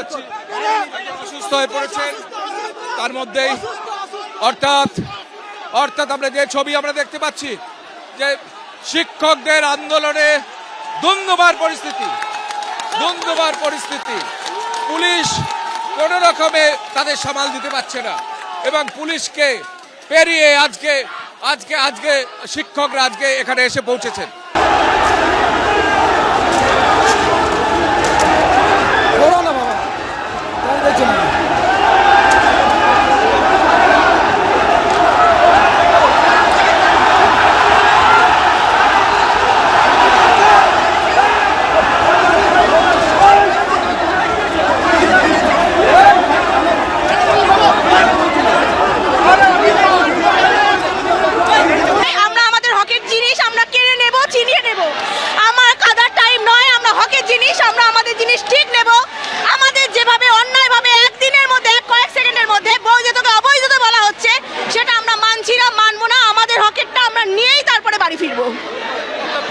পাচ্ছি অসুস্থ হয়ে পড়েছেন তার মধ্যেই অর্থাৎ আমরা যে ছবি আমরা দেখতে পাচ্ছি যে শিক্ষকদের আন্দোলনে দুন্দুবার পরিস্থিতি পুলিশ কোন রকমে তাদের সামাল দিতে পারছে না এবং পুলিশকে পেরিয়ে আজকে শিক্ষকরা আজকে এখানে এসে পৌঁছেছেন।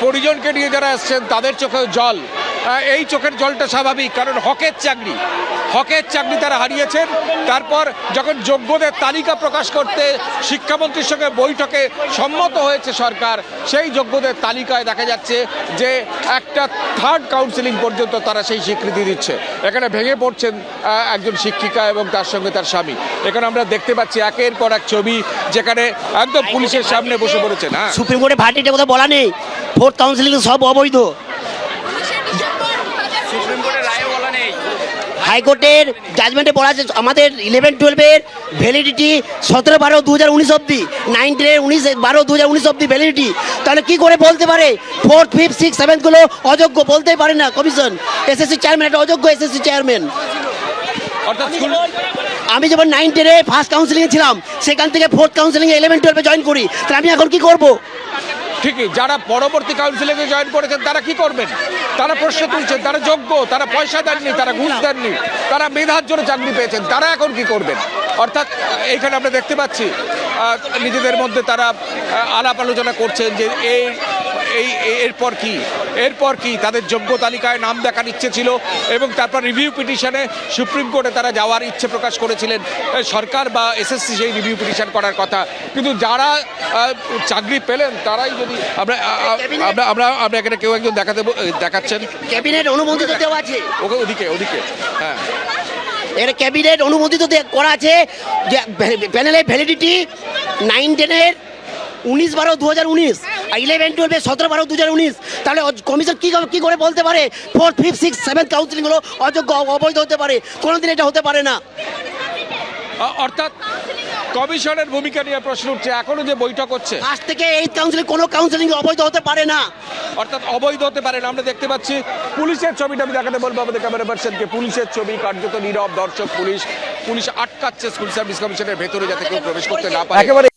পরিজনকে নিয়ে যারা আসছেন তাদের চোখে জল, এই চোখের জলটা স্বাভাবিক, কারণ হকের চাকরি তারা হারিয়েছেন। তারপর যখন যোগ্যদের তালিকা প্রকাশ করতে শিক্ষামন্ত্রীর সঙ্গে বৈঠকে সম্মত হয়েছে সরকার, সেই যোগ্যদের তালিকায় দেখা যাচ্ছে যে একটা থার্ড কাউন্সিলিং পর্যন্ত তারা সেই স্বীকৃতি দিচ্ছে। এখানে ভেঙে পড়ছেন একজন শিক্ষিকা এবং তার সঙ্গে তার স্বামী। এখানে আমরা দেখতে পাচ্ছি একের পর এক ছবি যেখানে একদম পুলিশের সামনে বসে পড়েছেন। সুপ্রিম কোর্টে ভার্ডিক্টের কথা বলা নেই, ফোর্থ কাউন্সিলিং সব অবৈধ। হাইকোর্টের জাজমেন্টে বলা আছে আমাদের 11-12-এর ভ্যালিডিটি 17-12-2019 অবধি, 9-10-এর 19-12-2019 অবধি ভ্যালিডিটি। তাহলে কি করে বলতে পারে 4th, 5th, 6th, 7th গুলো অযোগ্য? বলতেই পারে না কমিশন। এসএসসি চেয়ারম্যান একটা অযোগ্য এসএসসি চেয়ারম্যান। আমি যখন 9-10-এ ফার্স্ট কাউন্সিলিংয়ে ছিলাম, সেখান থেকে 4th কাউন্সিলিংয়ে 11-12-এ জয়েন করি, তাহলে আমি এখন কি করব? ঠিকই, যারা পরবর্তী কাউন্সিলিংয়ে জয়েন করেছেন তারা কি করবেন? তারা প্রশ্ন তুলছেন, তারা যোগ্য, তারা পয়সা দেননি, তারা ঘুষ দেননি, তারা মেধার জন্য চাকরি পেয়েছেন, তারা এখন কি করবেন? অর্থাৎ এইখানে আমরা দেখতে পাচ্ছি নিজেদের মধ্যে তারা আলাপ আলোচনা করছেন যে এরপর কি তাদের যোগ্য তালিকায় নাম দেখার ইচ্ছে ছিল এবং তারপর রিভিউ পিটিশনে সুপ্রিম কোর্টে তারা যাওয়ার ইচ্ছে প্রকাশ করেছিলেন। সরকার বা এসএসসি সেই রিভিউ পিটিশন করার কথা, কিন্তু যারা চাকরি পেলেন তারাই যদি আমরা এখানে কেউ একজন দেখাচ্ছেন ক্যাবিনেট অনুমোদিত দেওয়া আছে, ওদিকে হ্যাঁ, এর ক্যাবিনেট অনুমোদিত করা আছে যে প্যানেলের ভ্যালিডিটি 9-10-এর 19-12-2019 আর 11-12-এর 17-12-2019। তাহলে কমিশন কি করে বলতে পারে 4th, 5th, 6th, 7th কাউন্সিলিংগুলো অযোগ্য অবৈধ হতে পারে? কোনোদিন এটা হতে পারে না। অর্থাৎ কমিশনের ভূমিকা নিয়ে প্রশ্ন উঠছে। এখনো যে বৈঠক হচ্ছে, আজ থেকে 8th কাউন্সিলিং কোনো কাউন্সিলিং অবৈধ হতে পারে না, অর্থাৎ অবৈধ হতে পারে না। আমরা দেখতে পাচ্ছি পুলিশের ছবিটা আমি দেখাতে বলবো আমাদের ক্যামেরা পার্সনকে। পুলিশের ছবি, কার্যত নীরব দর্শক, পুলিশ আটকাচ্ছে স্কুল সার্ভিস কমিশনের ভেতরে যাতে কেউ প্রবেশ করতে না পারে।